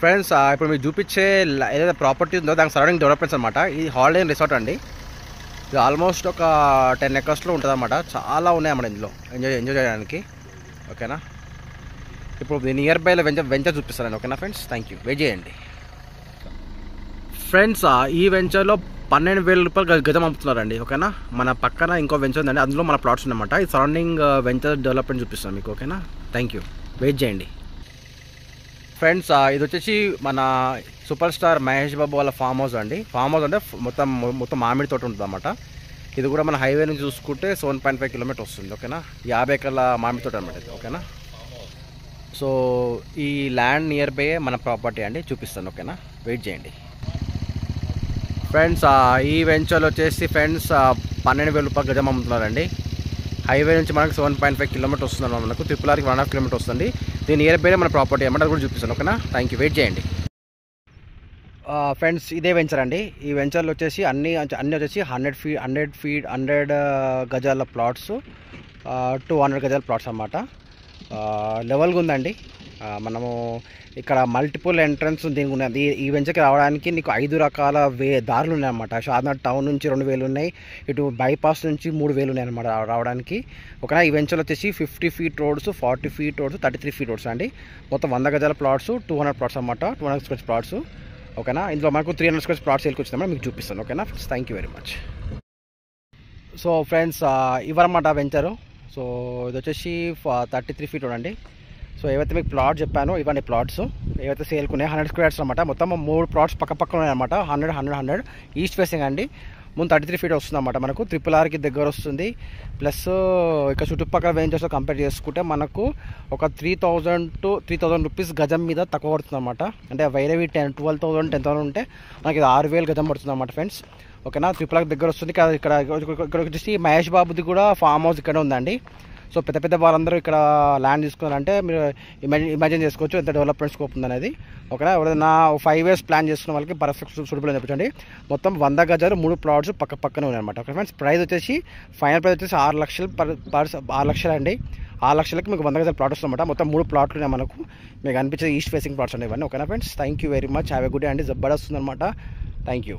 Friends ఇప్పుడు మీకు చూపించే ఏదైతే ప్రాపర్టీ ఉందో దానికి సరౌండింగ్ డెవలప్మెంట్స్ అనమాట. ఇది హాలిడే రిసార్ట్ అండి. ఇది ఆల్మోస్ట్ ఒక 10 acres ఉంటుంది అనమాట. చాలా ఉన్నాయన్నమాట ఇందులో ఎంజాయ్ చేయడానికి. ఓకేనా, ఇప్పుడు నియర్ బైలో వెంచర్ చూపిస్తానండి. ఓకేనా ఫ్రెండ్స్, థ్యాంక్ యూ, వెయిట్ చేయండి. ఫ్రెండ్స్ ఈ వెంచర్లో 12,000 రూపాయలు గజం అమ్ముతున్నారండి. ఓకేనా, మన పక్కన ఇంకో వెంచర్ ఉందండి, అందులో మన ప్లాట్స్ ఉన్నాయన్నమాట. ఈ సరౌండింగ్ వెంచర్ డెవలప్మెంట్ చూపిస్తాను మీకు. ఓకేనా, థ్యాంక్ యూ, వెయిట్ చేయండి. ఫ్రెండ్స్ ఇది వచ్చేసి మన సూపర్ స్టార్ మహేష్ బాబు వాళ్ళ ఫామ్ హౌస్ అండి. ఫామ్ హౌస్ అంటే మొత్తం మామిడి తోట ఉంటుంది అన్నమాట. ఇది కూడా మన హైవే నుంచి చూసుకుంటే 7.5 kilometers వస్తుంది. ఓకేనా, 50 acres మామిడి తోట అనమాట ఇది. ఓకేనా, సో ఈ ల్యాండ్ నియర్ బై మన ప్రాపర్టీ అండి, చూపిస్తాను. ఓకేనా, వెయిట్ చేయండి. ఫ్రెండ్స్ ఈ వెంచర్లో వచ్చేసి ఫ్రెండ్స్ 12,000 రూపాయలు గజం అమ్ముతున్నారండి. హైవే నుంచి మనకు 7.5 kilometers వస్తుంది అన్నమాట. మనకు త్రిపులార్కి 1.5 kilometers వస్తుంది. దీని నియర్ బై మన ప్రాపర్టీ అన్నమాట, అది కూడా చూపిస్తాను. ఓకేనా, థ్యాంక్ యూ, వెయిట్ చేయండి. ఫ్రెండ్స్ ఇదే వెంచర్ అండి. ఈ వెంచర్లో వచ్చేసి అన్నీ వచ్చేసి 100 గజాల ప్లాట్స్, 200 గజాల ప్లాట్స్ అన్నమాట. లెవెల్గా ఉందండి. మనము ఇక్కడ మల్టిపుల్ ఎంట్రన్స్ దీనికి ఉన్నది. ఈ వెంచర్కి రావడానికి నీకు 5 రకాల దారులు ఉన్నాయన్నమాట. షాద్నగర్ టౌన్ నుంచి 2,000 ఉన్నాయి, ఇటు బైపాస్ నుంచి 3,000 ఉన్నాయి అన్నమాట రావడానికి. ఓకేనా, ఈ వెంచర్లో వచ్చేసి 50 feet roads, 40 feet roads, 33 feet roads అండి. మొత్తం 100 గజాల ప్లాట్స్, 200 ప్లాట్స్ అన్నమాట, 200 square ప్లాట్స్. ఓకేనా, ఇందులో మనకు 300 square ప్లాట్స్ వెళ్ళి వచ్చిందన్నమాట, మీకు చూపిస్తాను. ఓకేనా, thank you very much. So friends ఇవన్నమాట వెంచరు. సో ఇది వచ్చేసి 33 feet రోడ్ అండి. సో ఏవైతే మీకు ప్లాట్ చెప్పానో ఇవన్నీ ప్లాట్స్ ఏవైతే సేల్కున్నాయి 100 squares అనమాట. మొత్తం 3 plots పక్క ఉన్నాయన్నమాట. 100 ఈస్ట్ ఫేసింగ్ అండి. ముందు 33 feet వస్తుంది అన్నమాట. మనకు RRRకి దగ్గర వస్తుంది. ప్లస్ ఇక చుట్టుపక్కల వెంచర్స్తో కంపేర్ చేసుకుంటే మనకు ఒక 3,000 to 3,000 rupees గజం మీద తక్కువ పడుతుంది అనమాట. అంటే వేరేవి 12,000 10,000 ఉంటే మనకి 6,000 గజం పడుతుంది అన్నమాట ఫ్రెండ్స్. ఓకేనా, RRRకి దగ్గర వస్తుంది. ఇక్కడ వచ్చేసి మహేష్ బాబుది కూడా ఫామ్ హౌస్ ఇక్కడ ఉందండి. సో పెద్ద వాళ్ళందరూ ఇక్కడ ల్యాండ్ తీసుకోవాలంటే మీరు ఇమాజిన్ చేసుకోవచ్చు ఎంత డెవలప్మెంట్ స్కోప్ ఉందనేది. ఓకేనా, ఎవరైనా 5 years ప్లాన్ చేసుకున్న వాళ్ళకి పర్ఫెక్ట్ సూటబుల్ అని చెప్పించండి. మొత్తం 100 గజాలు 3 plots పక్కనే ఉన్నాయన్నమాట. ఓకే ఫ్రెండ్స్, ప్రైస్ వచ్చేసి ఫైనల్ ప్రైస్ వచ్చేసి 6 లక్షలు 6 లక్షలు అండి. 6 లక్షలకి మీకు 100 గజాల ప్లాట్ వస్తుందన్నమాట. మొత్తం 3 plots ఉన్నాయి మనకు. మీకు అనిపించేది ఈస్ట్ ఫేసింగ్ ప్లాట్స్ అండి ఇవన్నీ. ఓకేనా friends, thank you very much, have a good day అండి. జబర్దస్త్ ఉందన్నమాట. Thank you.